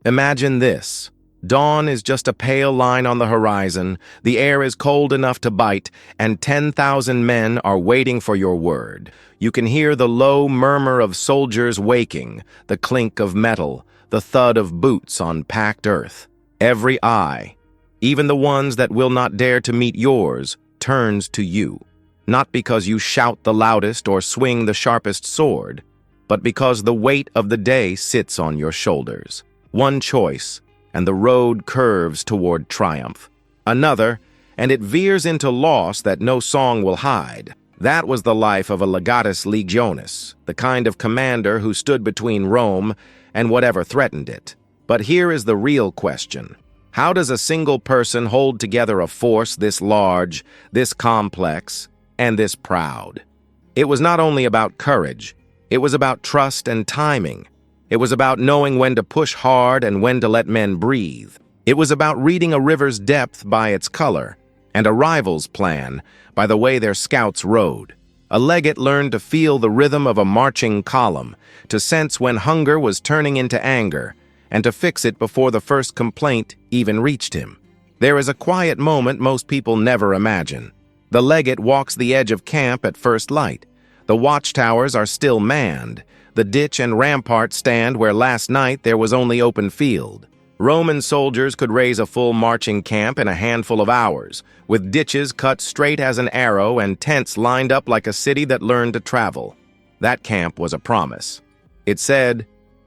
Imagine this. Dawn is just a pale line on the horizon, the air is cold enough to bite, and 10,000 men are waiting for your word. You can hear the low murmur of soldiers waking, the clink of metal, the thud of boots on packed earth. Every eye, even the ones that will not dare to meet yours, turns to you. Not because you shout the loudest or swing the sharpest sword, but because the weight of the day sits on your shoulders. One choice, and the road curves toward triumph. Another, and it veers into loss that no song will hide. That was the life of a Legatus Legionis, the kind of commander who stood between Rome and whatever threatened it. But here is the real question. How does a single person hold together a force this large, this complex, and this proud? It was not only about courage, it was about trust and timing. It was about knowing when to push hard and when to let men breathe. It was about reading a river's depth by its color, and a rival's plan by the way their scouts rode. A legate learned to feel the rhythm of a marching column, to sense when hunger was turning into anger, and to fix it before the first complaint even reached him. There is a quiet moment most people never imagine. The legate walks the edge of camp at first light. The watchtowers are still manned. The ditch and rampart stand where last night there was only open field. Roman soldiers could raise a full marching camp in a handful of hours, with ditches cut straight as an arrow and tents lined up like a city that learned to travel. That camp was a promise. It said,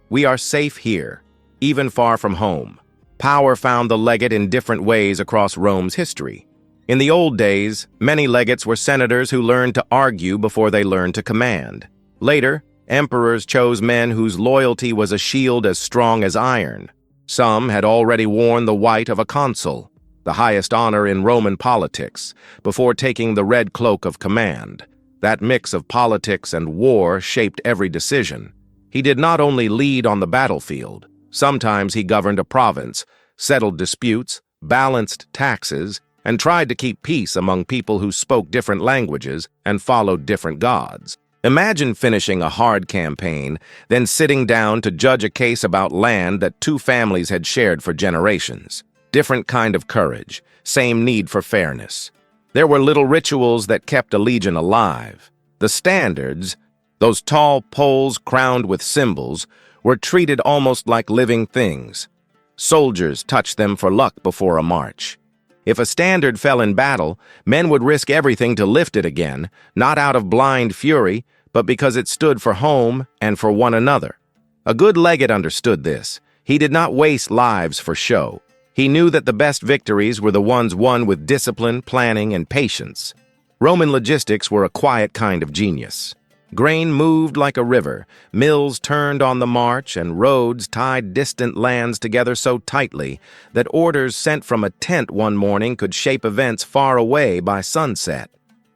"We are safe here, even far from home." Power found the legate in different ways across Rome's history. In the old days, many legates were senators who learned to argue before they learned to command. Later, emperors chose men whose loyalty was a shield as strong as iron. Some had already worn the white of a consul, the highest honor in Roman politics, before taking the red cloak of command. That mix of politics and war shaped every decision. He did not only lead on the battlefield. Sometimes he governed a province, settled disputes, balanced taxes, and tried to keep peace among people who spoke different languages and followed different gods. Imagine finishing a hard campaign, then sitting down to judge a case about land that two families had shared for generations. Different kind of courage, same need for fairness. There were little rituals that kept a legion alive. The standards, those tall poles crowned with symbols, were treated almost like living things. Soldiers touched them for luck before a march. If a standard fell in battle, men would risk everything to lift it again, not out of blind fury, but because it stood for home and for one another. A good legate understood this. He did not waste lives for show. He knew that the best victories were the ones won with discipline, planning, and patience. Roman logistics were a quiet kind of genius. Grain moved like a river, mills turned on the march, and roads tied distant lands together so tightly that orders sent from a tent one morning could shape events far away by sunset.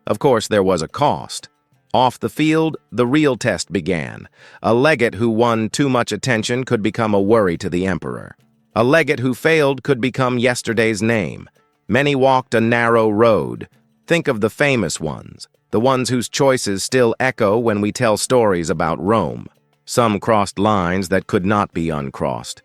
Of course, there was a cost. Off the field, the real test began. A legate who won too much attention could become a worry to the emperor. A legate who failed could become yesterday's name. Many walked a narrow road. Think of the famous ones. The ones whose choices still echo when we tell stories about Rome. Some crossed lines that could not be uncrossed.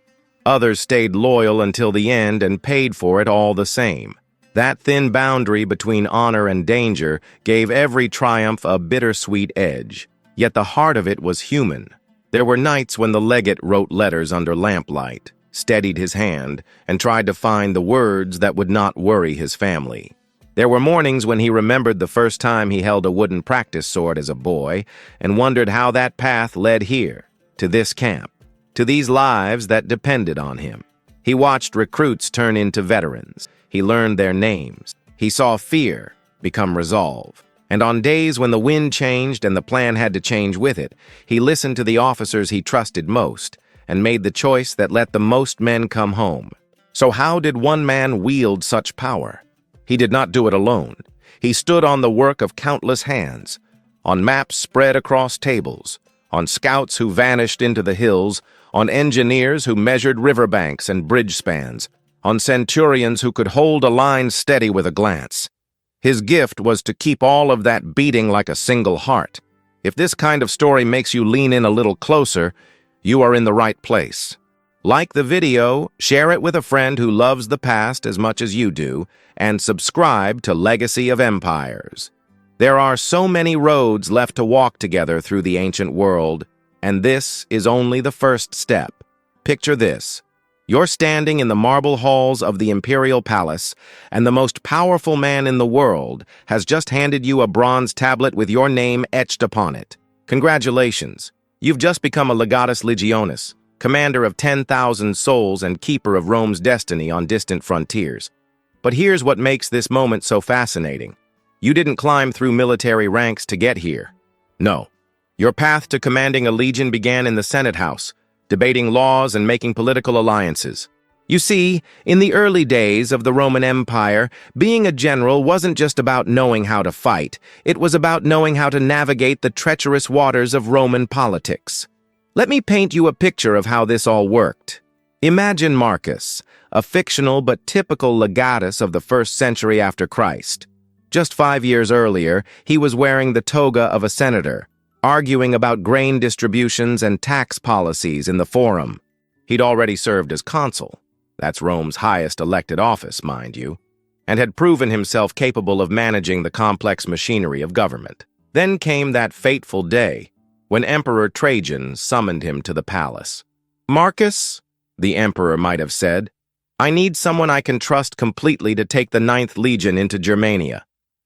Others stayed loyal until the end and paid for it all the same. That thin boundary between honor and danger gave every triumph a bittersweet edge. Yet the heart of it was human. There were nights when the legate wrote letters under lamplight, steadied his hand, and tried to find the words that would not worry his family. There were mornings when he remembered the first time he held a wooden practice sword as a boy and wondered how that path led here, to this camp, to these lives that depended on him. He watched recruits turn into veterans. He learned their names. He saw fear become resolve. And on days when the wind changed and the plan had to change with it, he listened to the officers he trusted most and made the choice that let the most men come home. So how did one man wield such power? He did not do it alone. He stood on the work of countless hands, on maps spread across tables, on scouts who vanished into the hills, on engineers who measured riverbanks and bridge spans, on centurions who could hold a line steady with a glance. His gift was to keep all of that beating like a single heart. If this kind of story makes you lean in a little closer, you are in the right place. Like the video, share it with a friend who loves the past as much as you do, and subscribe to Legacy of Empires. There are so many roads left to walk together through the ancient world, and this is only the first step. Picture this. You're standing in the marble halls of the imperial palace, and the most powerful man in the world has just handed you a bronze tablet with your name etched upon it. Congratulations. You've just become a Legatus Legionis, commander of 10,000 souls and keeper of Rome's destiny on distant frontiers. But here's what makes this moment so fascinating. You didn't climb through military ranks to get here. No. Your path to commanding a legion began in the Senate House, debating laws and making political alliances. You see, in the early days of the Roman Empire, being a general wasn't just about knowing how to fight. It was about knowing how to navigate the treacherous waters of Roman politics. Let me paint you a picture of how this all worked. Imagine Marcus, a fictional but typical legatus of the 1st century after Christ. Just 5 years earlier, he was wearing the toga of a senator, arguing about grain distributions and tax policies in the Forum. He'd already served as consul. That's Rome's highest elected office, mind you, and had proven himself capable of managing the complex machinery of government. Then came that fateful day, when Emperor Trajan summoned him to the palace. "Marcus," the emperor might have said, "I need someone I can trust completely to take the 9th Legion into Germania.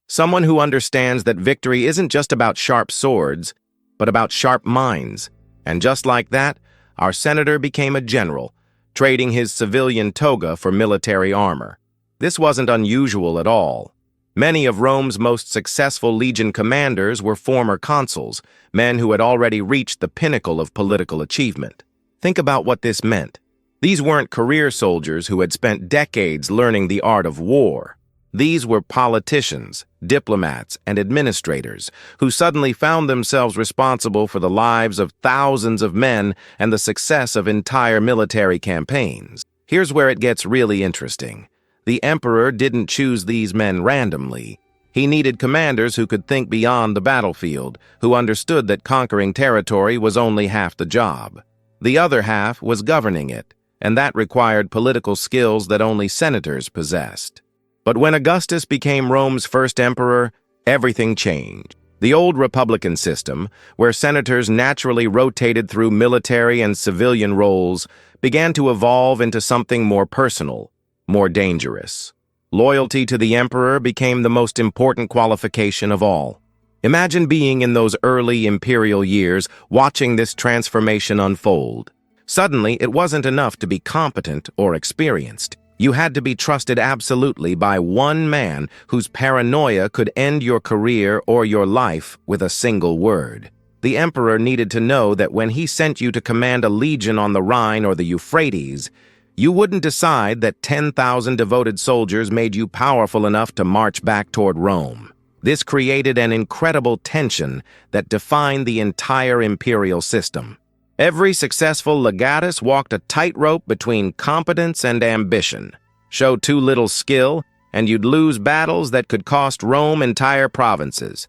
Someone who understands that victory isn't just about sharp swords, but about sharp minds." And just like that, our senator became a general, trading his civilian toga for military armor. This wasn't unusual at all. Many of Rome's most successful legion commanders were former consuls, men who had already reached the pinnacle of political achievement. Think about what this meant. These weren't career soldiers who had spent decades learning the art of war. These were politicians, diplomats, and administrators who suddenly found themselves responsible for the lives of thousands of men and the success of entire military campaigns. Here's where it gets really interesting. The emperor didn't choose these men randomly. He needed commanders who could think beyond the battlefield, who understood that conquering territory was only half the job. The other half was governing it, and that required political skills that only senators possessed. But when Augustus became Rome's first emperor, everything changed. The old republican system, where senators naturally rotated through military and civilian roles, began to evolve into something more personal, more dangerous. Loyalty to the emperor became the most important qualification of all. Imagine being in those early imperial years, watching this transformation unfold. Suddenly, it wasn't enough to be competent or experienced. You had to be trusted absolutely by one man whose paranoia could end your career or your life with a single word. The emperor needed to know that when he sent you to command a legion on the Rhine or the Euphrates, you wouldn't decide that 10,000 devoted soldiers made you powerful enough to march back toward Rome. This created an incredible tension that defined the entire imperial system. Every successful legatus walked a tightrope between competence and ambition. Show too little skill, and you'd lose battles that could cost Rome entire provinces.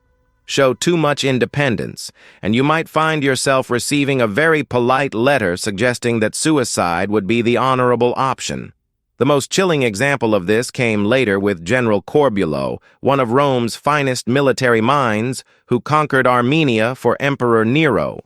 Show too much independence, and you might find yourself receiving a very polite letter suggesting that suicide would be the honorable option. The most chilling example of this came later with General Corbulo, one of Rome's finest military minds, who conquered Armenia for Emperor Nero.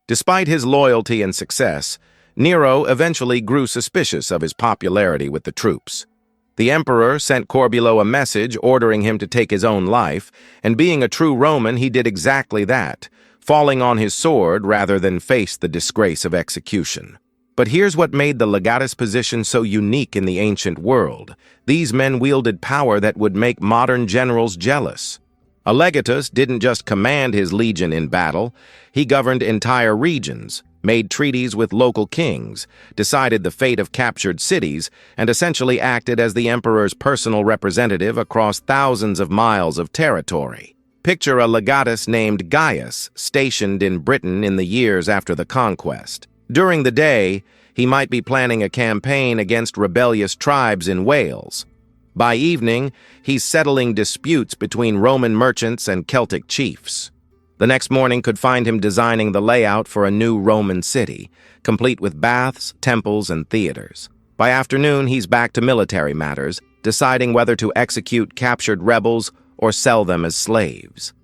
Despite his loyalty and success, Nero eventually grew suspicious of his popularity with the troops. The emperor sent Corbulo a message ordering him to take his own life, and being a true Roman, he did exactly that, falling on his sword rather than face the disgrace of execution. But here's what made the legatus position so unique in the ancient world. These men wielded power that would make modern generals jealous. A legatus didn't just command his legion in battle, he governed entire regions, made treaties with local kings, decided the fate of captured cities, and essentially acted as the emperor's personal representative across thousands of miles of territory. Picture a legatus named Gaius, stationed in Britain in the years after the conquest. During the day, he might be planning a campaign against rebellious tribes in Wales. By evening, he's settling disputes between Roman merchants and Celtic chiefs. The next morning could find him designing the layout for a new Roman city, complete with baths, temples, and theaters. By afternoon, he's back to military matters, deciding whether to execute captured rebels or sell them as slaves.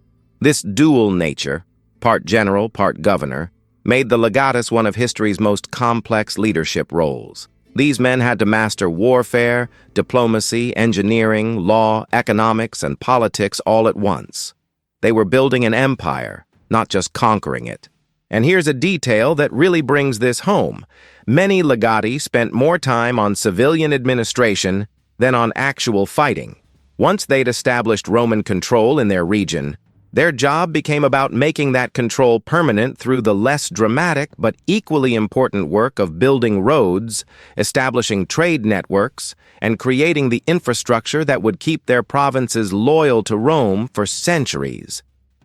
This dual nature, part general, part governor, made the Legatus one of history's most complex leadership roles. These men had to master warfare, diplomacy, engineering, law, economics, and politics all at once. They were building an empire, not just conquering it. And here's a detail that really brings this home. Many Legati spent more time on civilian administration than on actual fighting. Once they'd established Roman control in their region, their job became about making that control permanent through the less dramatic but equally important work of building roads, establishing trade networks, and creating the infrastructure that would keep their provinces loyal to Rome for centuries.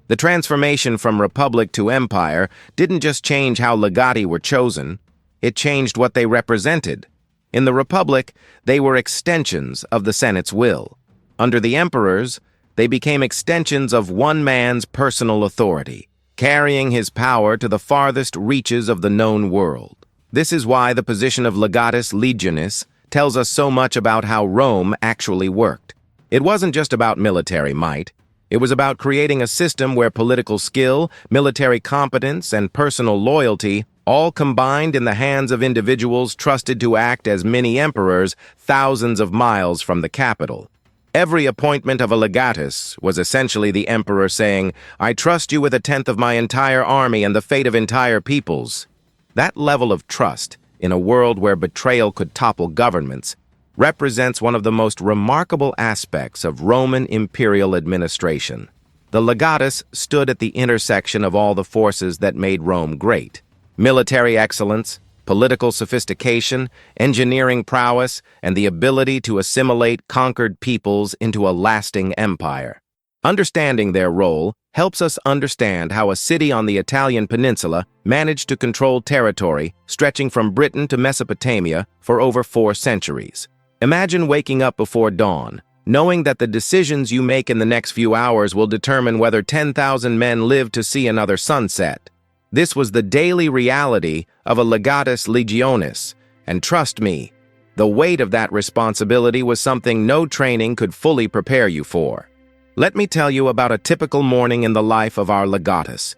The transformation from republic to empire didn't just change how Legati were chosen, it changed what they represented. In the republic, they were extensions of the Senate's will. Under the emperors, they became extensions of one man's personal authority, carrying his power to the farthest reaches of the known world. This is why the position of Legatus Legionis tells us so much about how Rome actually worked. It wasn't just about military might. It was about creating a system where political skill, military competence, and personal loyalty all combined in the hands of individuals trusted to act as mini-emperors thousands of miles from the capital. Every appointment of a legatus was essentially the emperor saying, "I trust you with a tenth of my entire army and the fate of entire peoples." That level of trust, in a world where betrayal could topple governments, represents one of the most remarkable aspects of Roman imperial administration. The legatus stood at the intersection of all the forces that made Rome great: military excellence, political sophistication, engineering prowess, and the ability to assimilate conquered peoples into a lasting empire. Understanding their role helps us understand how a city on the Italian peninsula managed to control territory stretching from Britain to Mesopotamia for over 4 centuries. Imagine waking up before dawn, knowing that the decisions you make in the next few hours will determine whether 10,000 men live to see another sunset. This was the daily reality of a Legatus Legionis, and trust me, the weight of that responsibility was something no training could fully prepare you for. Let me tell you about a typical morning in the life of our legatus.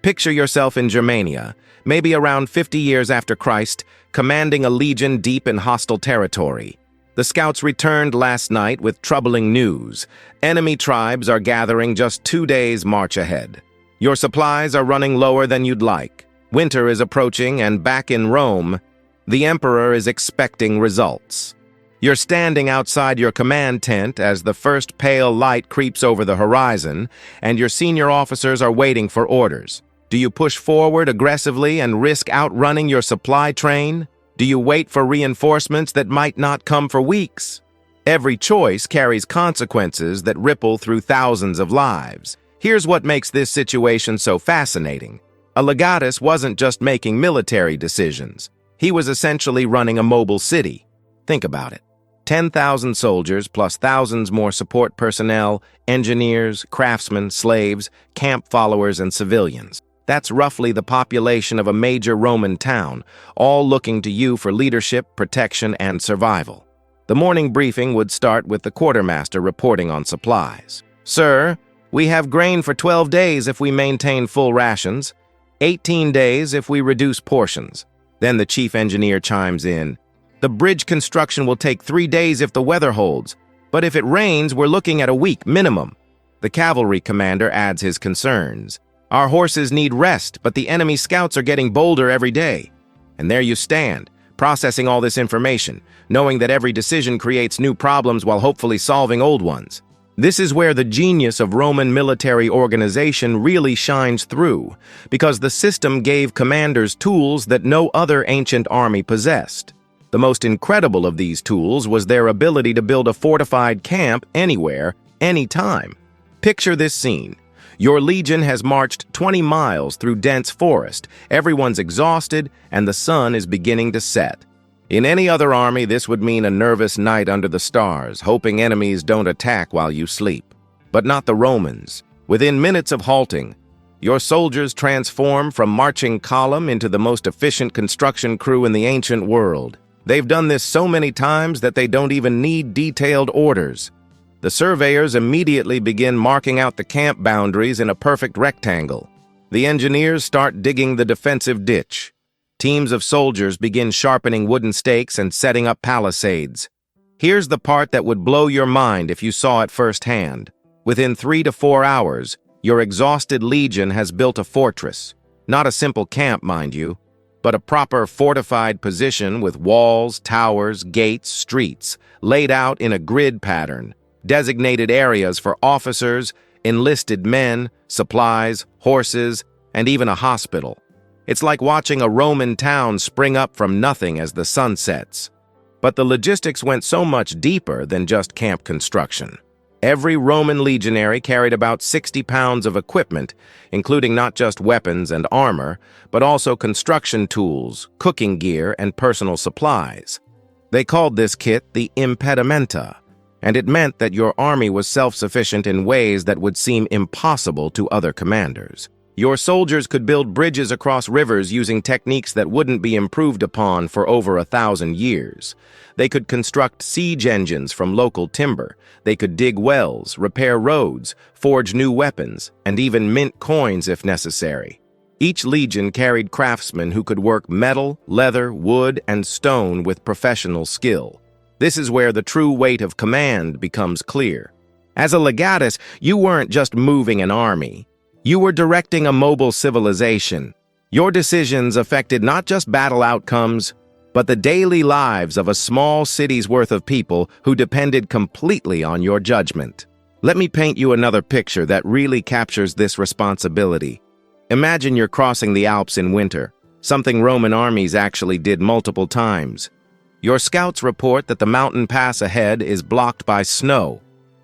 Picture yourself in Germania, maybe around 50 years after Christ, commanding a legion deep in hostile territory. The scouts returned last night with troubling news. Enemy tribes are gathering just 2 days' march ahead. Your supplies are running lower than you'd like. Winter is approaching, and back in Rome, the emperor is expecting results. You're standing outside your command tent as the first pale light creeps over the horizon, and your senior officers are waiting for orders. Do you push forward aggressively and risk outrunning your supply train? Do you wait for reinforcements that might not come for weeks? Every choice carries consequences that ripple through thousands of lives. Here's what makes this situation so fascinating. A legatus wasn't just making military decisions. He was essentially running a mobile city. Think about it. 10,000 soldiers plus thousands more support personnel, engineers, craftsmen, slaves, camp followers, and civilians. That's roughly the population of a major Roman town, all looking to you for leadership, protection, and survival. The morning briefing would start with the quartermaster reporting on supplies. "Sir, we have grain for 12 days if we maintain full rations, 18 days if we reduce portions." Then the chief engineer chimes in. "The bridge construction will take 3 days if the weather holds, but if it rains, we're looking at a week minimum." The cavalry commander adds his concerns. "Our horses need rest, but the enemy scouts are getting bolder every day." And there you stand, processing all this information, knowing that every decision creates new problems while hopefully solving old ones. This is where the genius of Roman military organization really shines through, because the system gave commanders tools that no other ancient army possessed. The most incredible of these tools was their ability to build a fortified camp anywhere, anytime. Picture this scene. Your legion has marched 20 miles through dense forest, everyone's exhausted, and the sun is beginning to set. In any other army, this would mean a nervous night under the stars, hoping enemies don't attack while you sleep. But not the Romans. Within minutes of halting, Your soldiers transform from marching column into the most efficient construction crew in the ancient world. They've done this so many times that they don't even need detailed orders. The surveyors immediately begin marking out the camp boundaries in a perfect rectangle. The engineers start digging the defensive ditch. Teams of soldiers begin sharpening wooden stakes and setting up palisades. Here's the part that would blow your mind if you saw it firsthand. Within 3 to 4 hours, your exhausted legion has built a fortress. Not a simple camp, mind you, but a proper fortified position with walls, towers, gates, streets, laid out in a grid pattern, designated areas for officers, enlisted men, supplies, horses, and even a hospital. It's like watching a Roman town spring up from nothing as the sun sets. But the logistics went so much deeper than just camp construction. Every Roman legionary carried about 60 pounds of equipment, including not just weapons and armor, but also construction tools, cooking gear, and personal supplies. They called this kit the impedimenta, and it meant that your army was self-sufficient in ways that would seem impossible to other commanders. Your soldiers could build bridges across rivers using techniques that wouldn't be improved upon for over 1,000 years. They could construct siege engines from local timber. They could dig wells, repair roads, forge new weapons, and even mint coins if necessary. Each legion carried craftsmen who could work metal, leather, wood, and stone with professional skill. This is where the true weight of command becomes clear. As a legatus, you weren't just moving an army. You were directing a mobile civilization. Your decisions affected not just battle outcomes, but the daily lives of a small city's worth of people who depended completely on your judgment. Let me paint you another picture that really captures this responsibility. Imagine you're crossing the Alps in winter, something Roman armies actually did multiple times. Your scouts report that the mountain pass ahead is blocked by snow,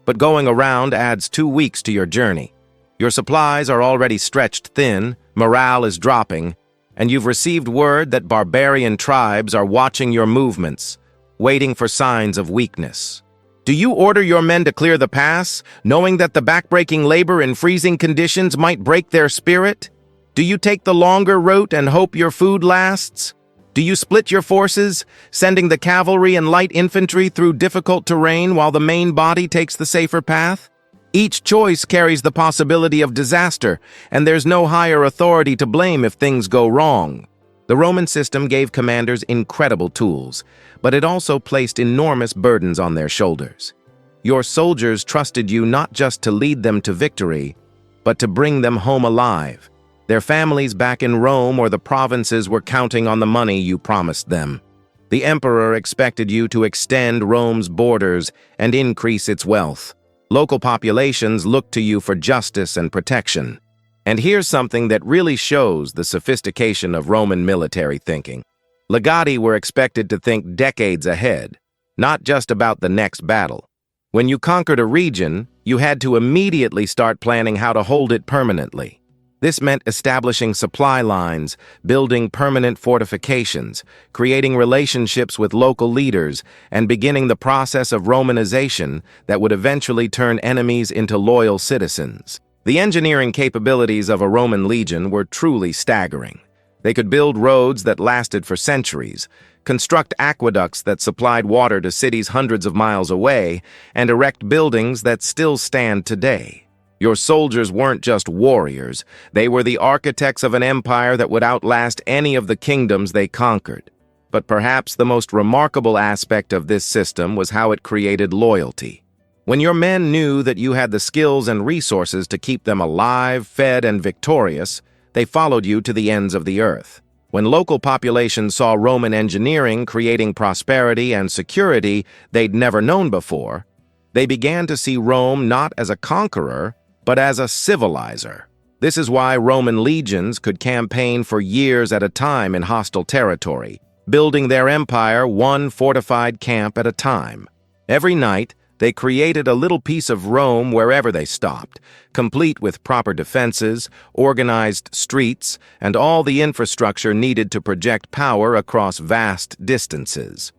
but going around adds 2 weeks to your journey. Your supplies are already stretched thin, morale is dropping, and you've received word that barbarian tribes are watching your movements, waiting for signs of weakness. Do you order your men to clear the pass, knowing that the backbreaking labor in freezing conditions might break their spirit? Do you take the longer route and hope your food lasts? Do you split your forces, sending the cavalry and light infantry through difficult terrain while the main body takes the safer path? Each choice carries the possibility of disaster, and there's no higher authority to blame if things go wrong. The Roman system gave commanders incredible tools, but it also placed enormous burdens on their shoulders. Your soldiers trusted you not just to lead them to victory, but to bring them home alive. Their families back in Rome or the provinces were counting on the money you promised them. The emperor expected you to extend Rome's borders and increase its wealth. Local populations looked to you for justice and protection. And here's something that really shows the sophistication of Roman military thinking. Legati were expected to think decades ahead, not just about the next battle. When you conquered a region, you had to immediately start planning how to hold it permanently. This meant establishing supply lines, building permanent fortifications, creating relationships with local leaders, and beginning the process of Romanization that would eventually turn enemies into loyal citizens. The engineering capabilities of a Roman legion were truly staggering. They could build roads that lasted for centuries, construct aqueducts that supplied water to cities hundreds of miles away, and erect buildings that still stand today. Your soldiers weren't just warriors, they were the architects of an empire that would outlast any of the kingdoms they conquered. But perhaps the most remarkable aspect of this system was how it created loyalty. When your men knew that you had the skills and resources to keep them alive, fed, and victorious, they followed you to the ends of the earth. When local populations saw Roman engineering creating prosperity and security they'd never known before, they began to see Rome not as a conqueror, but as a civilizer. This is why Roman legions could campaign for years at a time in hostile territory, building their empire one fortified camp at a time. Every night, they created a little piece of Rome wherever they stopped, complete with proper defenses, organized streets, and all the infrastructure needed to project power across vast distances.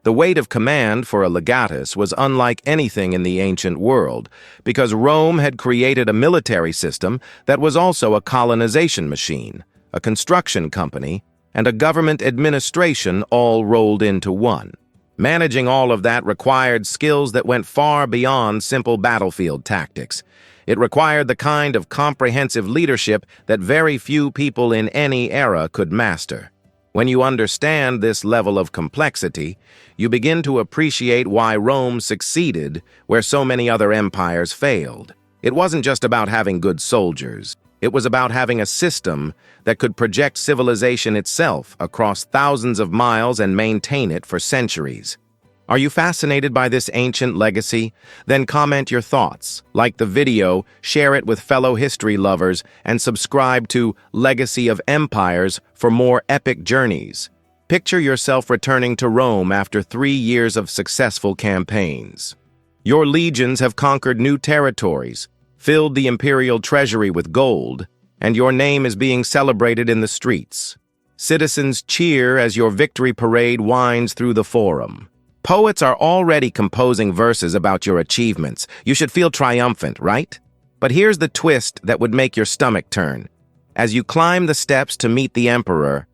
The weight of command for a legatus was unlike anything in the ancient world, because Rome had created a military system that was also a colonization machine, a construction company, and a government administration all rolled into one. Managing all of that required skills that went far beyond simple battlefield tactics. It required the kind of comprehensive leadership that very few people in any era could master. When you understand this level of complexity, you begin to appreciate why Rome succeeded where so many other empires failed. It wasn't just about having good soldiers. It was about having a system that could project civilization itself across thousands of miles and maintain it for centuries. Are you fascinated by this ancient legacy? Then comment your thoughts, like the video, share it with fellow history lovers, and subscribe to Legacy of Empires for more epic journeys. Picture yourself returning to Rome after 3 years of successful campaigns. Your legions have conquered new territories, filled the imperial treasury with gold, and your name is being celebrated in the streets. Citizens cheer as your victory parade winds through the forum. Poets are already composing verses about your achievements. You should feel triumphant, right? But here's the twist that would make your stomach turn. As you climb the steps to meet the emperor,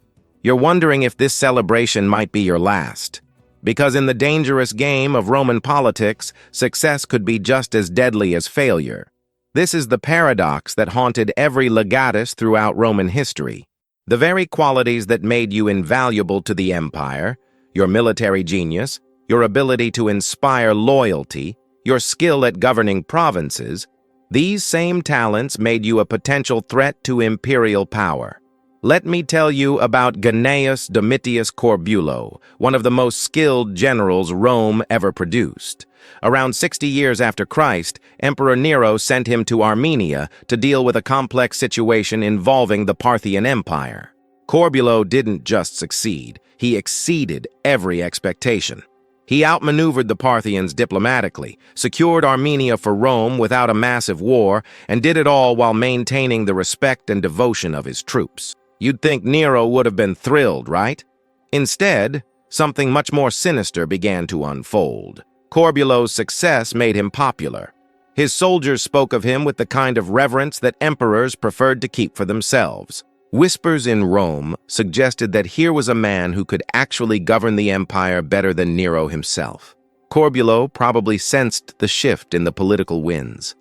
you're wondering if this celebration might be your last. Because in the dangerous game of Roman politics, success could be just as deadly as failure. This is the paradox that haunted every legatus throughout Roman history. The very qualities that made you invaluable to the empire, your military genius, your ability to inspire loyalty, your skill at governing provinces, these same talents made you a potential threat to imperial power. Let me tell you about Gnaeus Domitius Corbulo, one of the most skilled generals Rome ever produced. Around 60 years after Christ, Emperor Nero sent him to Armenia to deal with a complex situation involving the Parthian Empire. Corbulo didn't just succeed, he exceeded every expectation. He outmaneuvered the Parthians diplomatically, secured Armenia for Rome without a massive war, and did it all while maintaining the respect and devotion of his troops. You'd think Nero would have been thrilled, right? Instead, something much more sinister began to unfold. Corbulo's success made him popular. His soldiers spoke of him with the kind of reverence that emperors preferred to keep for themselves. Whispers in Rome suggested that here was a man who could actually govern the empire better than Nero himself. Corbulo probably sensed the shift in the political winds.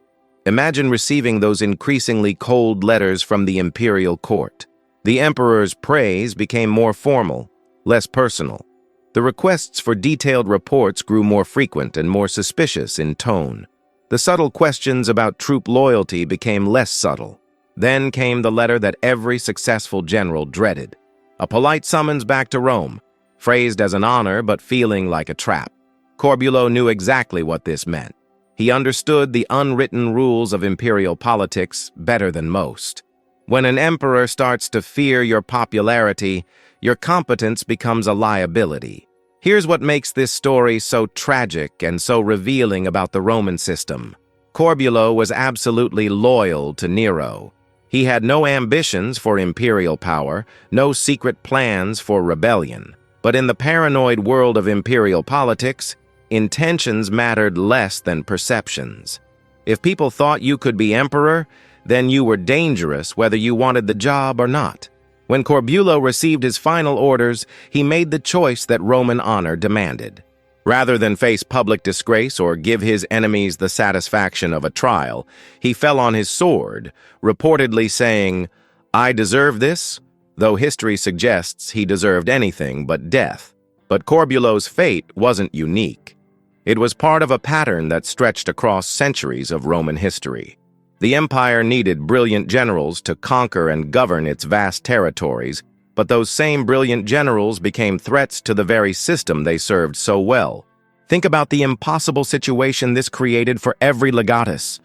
Imagine receiving those increasingly cold letters from the imperial court. The emperor's praise became more formal, less personal. The requests for detailed reports grew more frequent and more suspicious in tone. The subtle questions about troop loyalty became less subtle. Then came the letter that every successful general dreaded. A polite summons back to Rome, phrased as an honor but feeling like a trap. Corbulo knew exactly what this meant. He understood the unwritten rules of imperial politics better than most. When an emperor starts to fear your popularity, your competence becomes a liability. Here's what makes this story so tragic and so revealing about the Roman system. Corbulo was absolutely loyal to Nero. He had no ambitions for imperial power, no secret plans for rebellion. But in the paranoid world of imperial politics, intentions mattered less than perceptions. If people thought you could be emperor, then you were dangerous whether you wanted the job or not. When Corbulo received his final orders, he made the choice that Roman honor demanded. Rather than face public disgrace or give his enemies the satisfaction of a trial, he fell on his sword, reportedly saying, "I deserve this," though history suggests he deserved anything but death. But Corbulo's fate wasn't unique. It was part of a pattern that stretched across centuries of Roman history. The empire needed brilliant generals to conquer and govern its vast territories, but those same brilliant generals became threats to the very system they served so well. Think about the impossible situation this created for every legatus.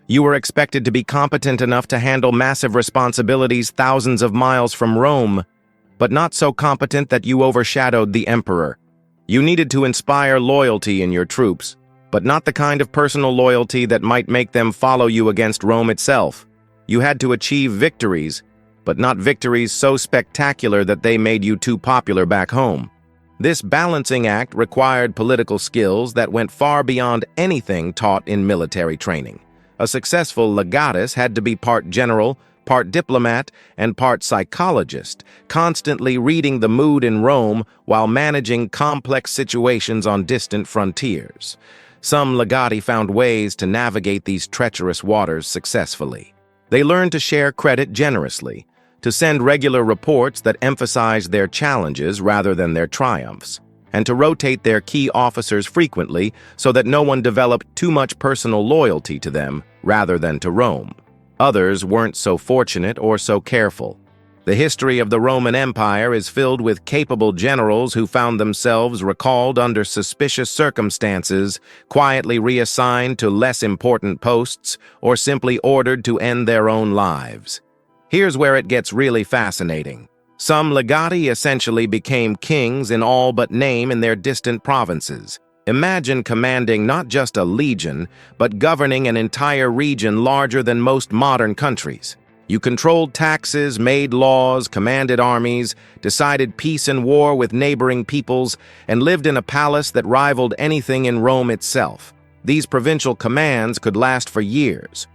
You were expected to be competent enough to handle massive responsibilities thousands of miles from Rome, but not so competent that you overshadowed the emperor. You needed to inspire loyalty in your troops, but not the kind of personal loyalty that might make them follow you against Rome itself. You had to achieve victories, but not victories so spectacular that they made you too popular back home. This balancing act required political skills that went far beyond anything taught in military training. A successful legatus had to be part general, part diplomat, and part psychologist, constantly reading the mood in Rome while managing complex situations on distant frontiers. Some legati found ways to navigate these treacherous waters successfully. They learned to share credit generously, to send regular reports that emphasized their challenges rather than their triumphs, and to rotate their key officers frequently so that no one developed too much personal loyalty to them rather than to Rome. Others weren't so fortunate or so careful. The history of the Roman Empire is filled with capable generals who found themselves recalled under suspicious circumstances, quietly reassigned to less important posts, or simply ordered to end their own lives. Here's where it gets really fascinating. Some legati essentially became kings in all but name in their distant provinces. Imagine commanding not just a legion, but governing an entire region larger than most modern countries. You controlled taxes, made laws, commanded armies, decided peace and war with neighboring peoples, and lived in a palace that rivaled anything in Rome itself. These provincial commands could last for years.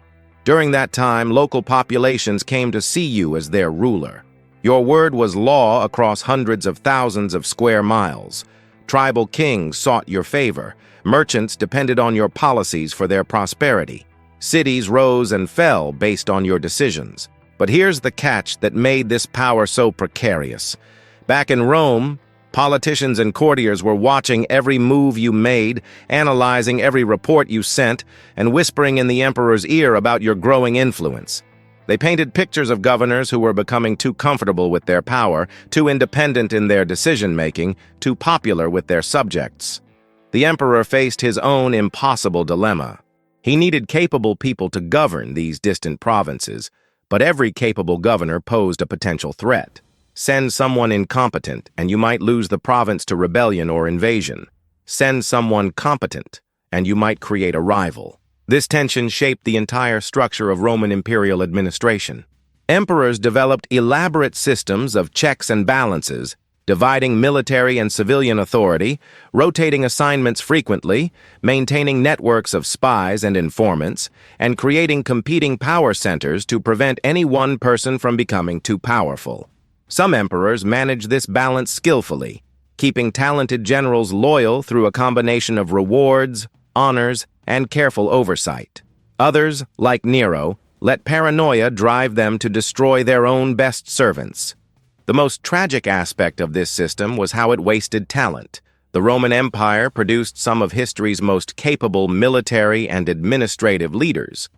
During that time, local populations came to see you as their ruler. Your word was law across hundreds of thousands of square miles. Tribal kings sought your favor. Merchants depended on your policies for their prosperity. Cities rose and fell based on your decisions. But here's the catch that made this power so precarious. Back in Rome, politicians and courtiers were watching every move you made, analyzing every report you sent, and whispering in the emperor's ear about your growing influence. They painted pictures of governors who were becoming too comfortable with their power, too independent in their decision-making, too popular with their subjects. The emperor faced his own impossible dilemma. He needed capable people to govern these distant provinces, but every capable governor posed a potential threat. Send someone incompetent, and you might lose the province to rebellion or invasion. Send someone competent, and you might create a rival. This tension shaped the entire structure of Roman imperial administration. Emperors developed elaborate systems of checks and balances, dividing military and civilian authority, rotating assignments frequently, maintaining networks of spies and informants, and creating competing power centers to prevent any one person from becoming too powerful. Some emperors managed this balance skillfully, keeping talented generals loyal through a combination of rewards, honors, and careful oversight. Others, like Nero, let paranoia drive them to destroy their own best servants. The most tragic aspect of this system was how it wasted talent. The Roman Empire produced some of history's most capable military and administrative leaders,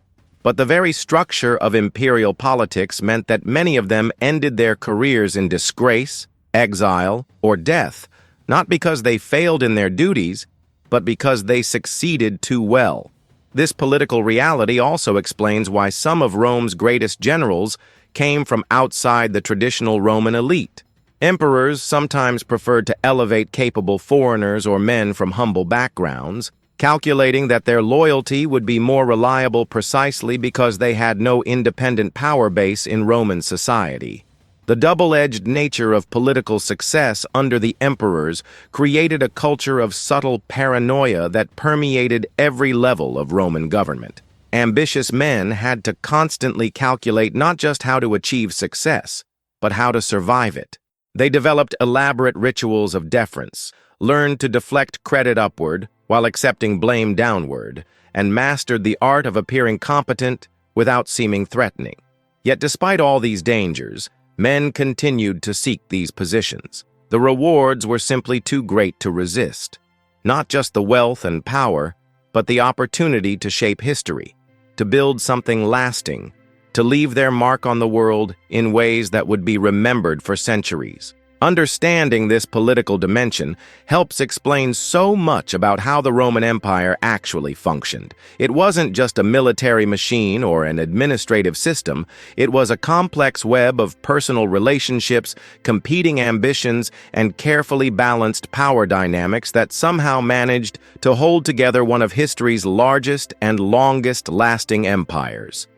but the very structure of imperial politics meant that many of them ended their careers in disgrace, exile, or death, not because they failed in their duties, but because they succeeded too well. This political reality also explains why some of Rome's greatest generals came from outside the traditional Roman elite. Emperors sometimes preferred to elevate capable foreigners or men from humble backgrounds, calculating that their loyalty would be more reliable precisely because they had no independent power base in Roman society. The double-edged nature of political success under the emperors created a culture of subtle paranoia that permeated every level of Roman government. Ambitious men had to constantly calculate not just how to achieve success, but how to survive it. They developed elaborate rituals of deference, learned to deflect credit upward while accepting blame downward, and mastered the art of appearing competent without seeming threatening. Yet despite all these dangers, men continued to seek these positions. The rewards were simply too great to resist. Not just the wealth and power, but the opportunity to shape history, to build something lasting, to leave their mark on the world in ways that would be remembered for centuries. Understanding this political dimension helps explain so much about how the Roman Empire actually functioned. It wasn't just a military machine or an administrative system. It was a complex web of personal relationships, competing ambitions, and carefully balanced power dynamics that somehow managed to hold together one of history's largest and longest-lasting empires.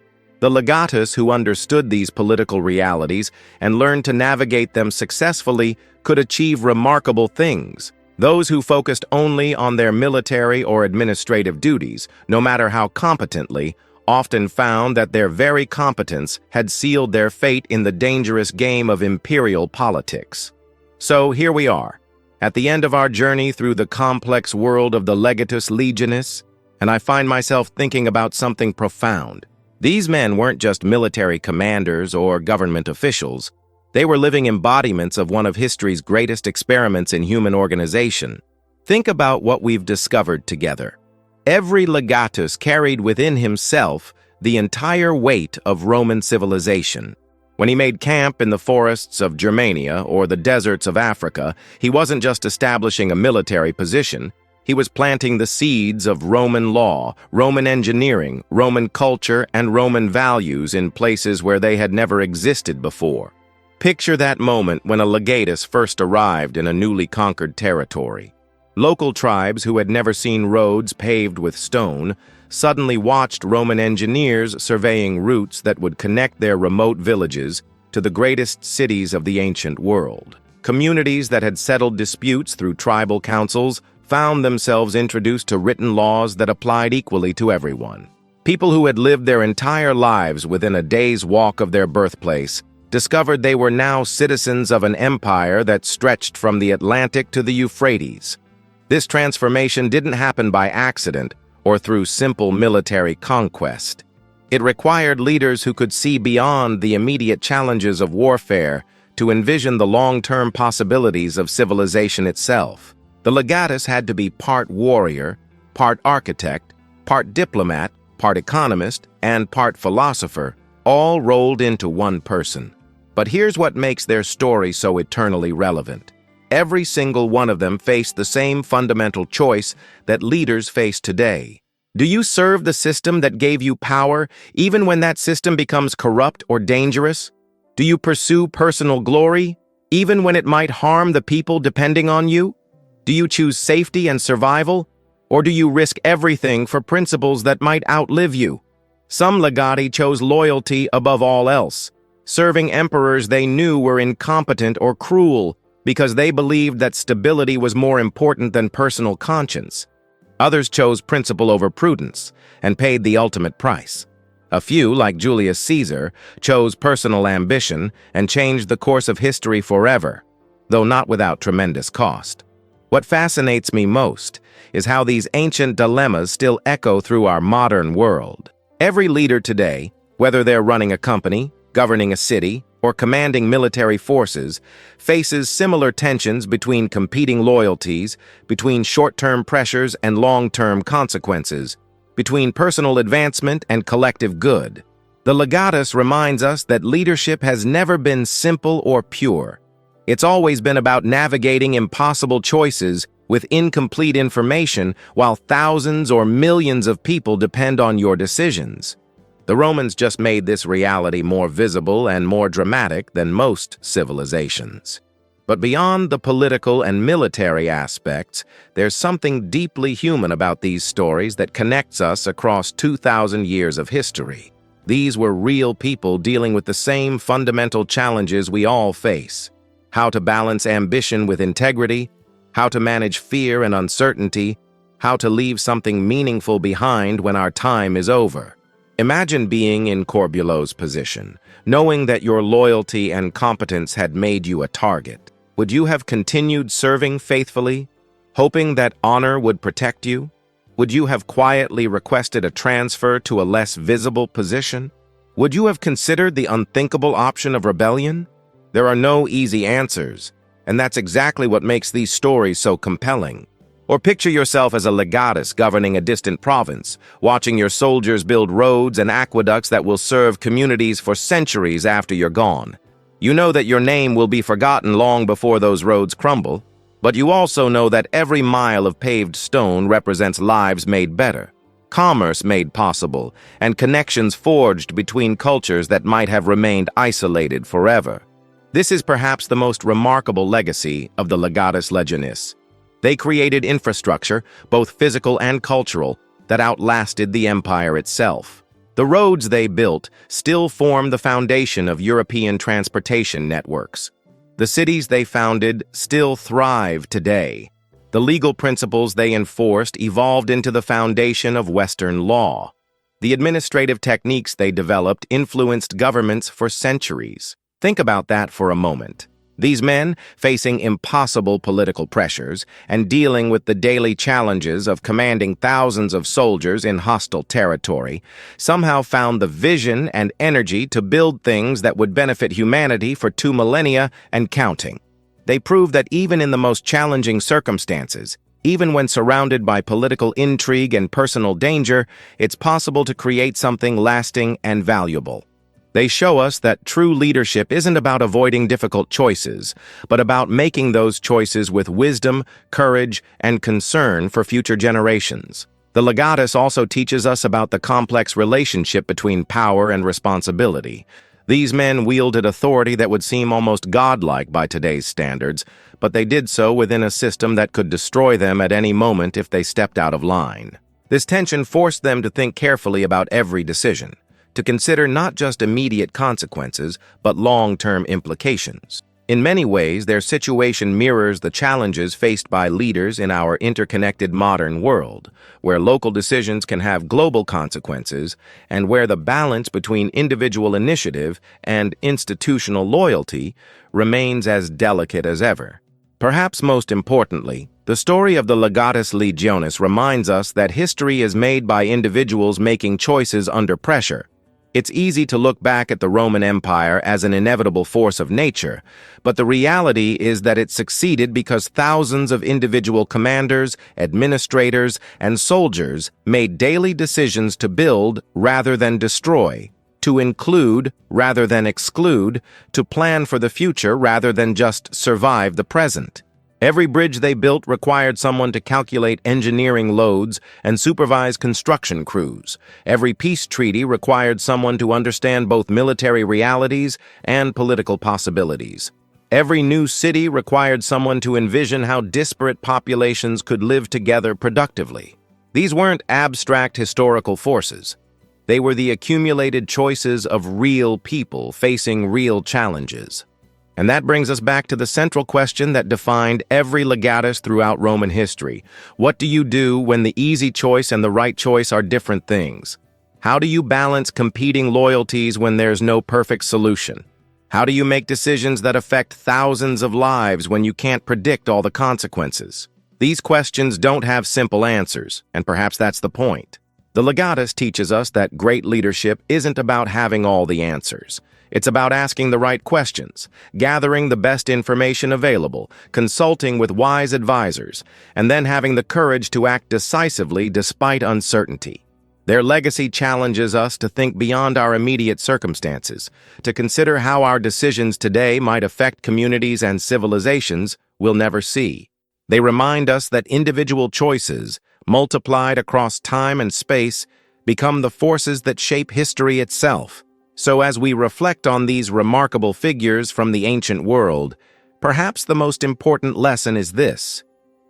The Legatus who understood these political realities and learned to navigate them successfully could achieve remarkable things. Those who focused only on their military or administrative duties, no matter how competently, often found that their very competence had sealed their fate in the dangerous game of imperial politics. So here we are, at the end of our journey through the complex world of the Legatus Legionis, and I find myself thinking about something profound. These men weren't just military commanders or government officials. They were living embodiments of one of history's greatest experiments in human organization. Think about what we've discovered together. Every legatus carried within himself the entire weight of Roman civilization. When he made camp in the forests of Germania or the deserts of Africa, he wasn't just establishing a military position. He was planting the seeds of Roman law, Roman engineering, Roman culture, and Roman values in places where they had never existed before. Picture that moment when a legatus first arrived in a newly conquered territory. Local tribes who had never seen roads paved with stone suddenly watched Roman engineers surveying routes that would connect their remote villages to the greatest cities of the ancient world. Communities that had settled disputes through tribal councils found themselves introduced to written laws that applied equally to everyone. People who had lived their entire lives within a day's walk of their birthplace discovered they were now citizens of an empire that stretched from the Atlantic to the Euphrates. This transformation didn't happen by accident or through simple military conquest. It required leaders who could see beyond the immediate challenges of warfare to envision the long-term possibilities of civilization itself. The legatus had to be part warrior, part architect, part diplomat, part economist, and part philosopher, all rolled into one person. But here's what makes their story so eternally relevant. Every single one of them faced the same fundamental choice that leaders face today. Do you serve the system that gave you power, even when that system becomes corrupt or dangerous? Do you pursue personal glory, even when it might harm the people depending on you? Do you choose safety and survival, or do you risk everything for principles that might outlive you? Some Legati chose loyalty above all else, serving emperors they knew were incompetent or cruel because they believed that stability was more important than personal conscience. Others chose principle over prudence and paid the ultimate price. A few, like Julius Caesar, chose personal ambition and changed the course of history forever, though not without tremendous cost. What fascinates me most is how these ancient dilemmas still echo through our modern world. Every leader today, whether they're running a company, governing a city, or commanding military forces, faces similar tensions between competing loyalties, between short-term pressures and long-term consequences, between personal advancement and collective good. The Legatus reminds us that leadership has never been simple or pure. It's always been about navigating impossible choices with incomplete information while thousands or millions of people depend on your decisions. The Romans just made this reality more visible and more dramatic than most civilizations. But beyond the political and military aspects, there's something deeply human about these stories that connects us across 2,000 years of history. These were real people dealing with the same fundamental challenges we all face. How to balance ambition with integrity, how to manage fear and uncertainty, how to leave something meaningful behind when our time is over. Imagine being in Corbulo's position, knowing that your loyalty and competence had made you a target. Would you have continued serving faithfully, hoping that honor would protect you? Would you have quietly requested a transfer to a less visible position? Would you have considered the unthinkable option of rebellion? There are no easy answers, and that's exactly what makes these stories so compelling. Or picture yourself as a legatus governing a distant province, watching your soldiers build roads and aqueducts that will serve communities for centuries after you're gone. You know that your name will be forgotten long before those roads crumble, but you also know that every mile of paved stone represents lives made better, commerce made possible, and connections forged between cultures that might have remained isolated forever. This is perhaps the most remarkable legacy of the Legatus Legionis. They created infrastructure, both physical and cultural, that outlasted the empire itself. The roads they built still form the foundation of European transportation networks. The cities they founded still thrive today. The legal principles they enforced evolved into the foundation of Western law. The administrative techniques they developed influenced governments for centuries. Think about that for a moment. These men, facing impossible political pressures and dealing with the daily challenges of commanding thousands of soldiers in hostile territory, somehow found the vision and energy to build things that would benefit humanity for 2 millennia and counting. They proved that even in the most challenging circumstances, even when surrounded by political intrigue and personal danger, it's possible to create something lasting and valuable. They show us that true leadership isn't about avoiding difficult choices, but about making those choices with wisdom, courage, and concern for future generations. The Legatus also teaches us about the complex relationship between power and responsibility. These men wielded authority that would seem almost godlike by today's standards, but they did so within a system that could destroy them at any moment if they stepped out of line. This tension forced them to think carefully about every decision, to consider not just immediate consequences, but long-term implications. In many ways, their situation mirrors the challenges faced by leaders in our interconnected modern world, where local decisions can have global consequences, and where the balance between individual initiative and institutional loyalty remains as delicate as ever. Perhaps most importantly, the story of the Legatus Legionis reminds us that history is made by individuals making choices under pressure. It's easy to look back at the Roman Empire as an inevitable force of nature, but the reality is that it succeeded because thousands of individual commanders, administrators, and soldiers made daily decisions to build rather than destroy, to include rather than exclude, to plan for the future rather than just survive the present. Every bridge they built required someone to calculate engineering loads and supervise construction crews. Every peace treaty required someone to understand both military realities and political possibilities. Every new city required someone to envision how disparate populations could live together productively. These weren't abstract historical forces. They were the accumulated choices of real people facing real challenges. And that brings us back to the central question that defined every legatus throughout Roman history. What do you do when the easy choice and the right choice are different things? How do you balance competing loyalties when there's no perfect solution? How do you make decisions that affect thousands of lives when you can't predict all the consequences? These questions don't have simple answers, and perhaps that's the point. The Legatus teaches us that great leadership isn't about having all the answers. It's about asking the right questions, gathering the best information available, consulting with wise advisors, and then having the courage to act decisively despite uncertainty. Their legacy challenges us to think beyond our immediate circumstances, to consider how our decisions today might affect communities and civilizations we'll never see. They remind us that individual choices, multiplied across time and space, become the forces that shape history itself. So as we reflect on these remarkable figures from the ancient world, perhaps the most important lesson is this: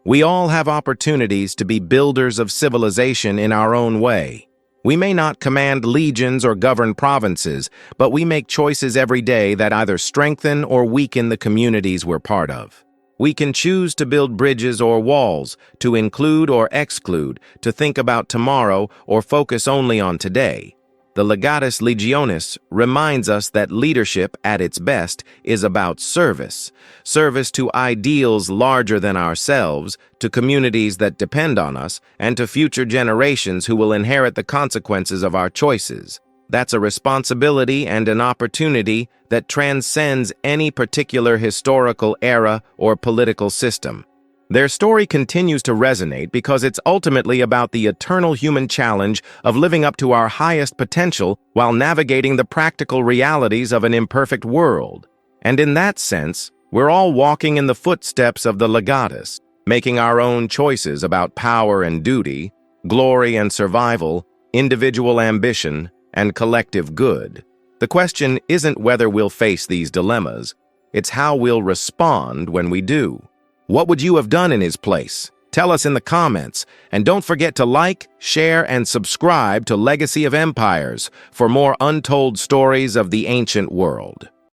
we all have opportunities to be builders of civilization in our own way. We may not command legions or govern provinces, but we make choices every day that either strengthen or weaken the communities we're part of. We can choose to build bridges or walls, to include or exclude, to think about tomorrow or focus only on today. The Legatus Legionis reminds us that leadership at its best is about service. Service to ideals larger than ourselves, to communities that depend on us, and to future generations who will inherit the consequences of our choices. That's a responsibility and an opportunity that transcends any particular historical era or political system. Their story continues to resonate because it's ultimately about the eternal human challenge of living up to our highest potential while navigating the practical realities of an imperfect world. And in that sense, we're all walking in the footsteps of the Legatus, making our own choices about power and duty, glory and survival, individual ambition, and collective good. The question isn't whether we'll face these dilemmas, it's how we'll respond when we do. What would you have done in his place? Tell us in the comments, and don't forget to like, share, and subscribe to Legacy of Empires for more untold stories of the ancient world.